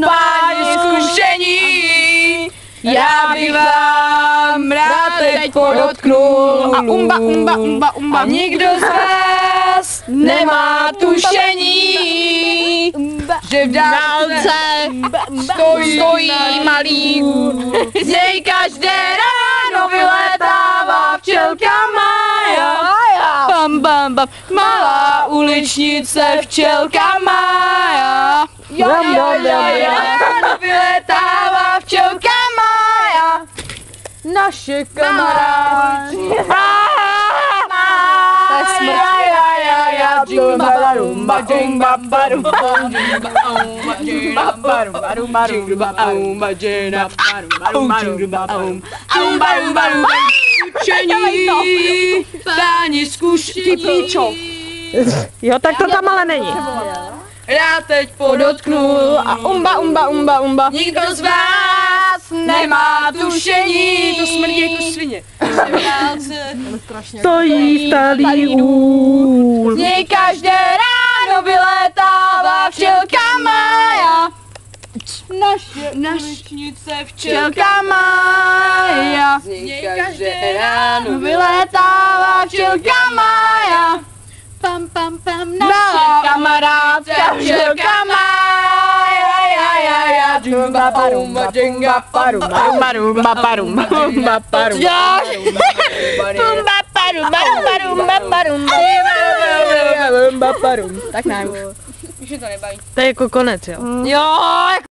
páni zkušení, já bych vám rád teď podotknul. A nikdo z vás nemá tušení, že v dálce stojí malý úl. Z něj každé ráno vylétává včelka Mája. Bam, bam, bam. Malá uličnice včelka Mája. Ráno vylétává včelka Mája. Naše kamarádky. Páni zkušení. Jo, tak to tam ale není. Já teď podotknu a umba. Nikdo z vás nemá tušení. To smrdí jako svině. Stojí starý úl. Z něj každé ráno vylétává včelka Mája. Naše uličnice včelka Mája. Z něj každé ráno vylétává včelka Mája. Pam, naše kamarádka včelka Mája. Tak ne, už je to nebaví. To je jako konec, jo? Jo,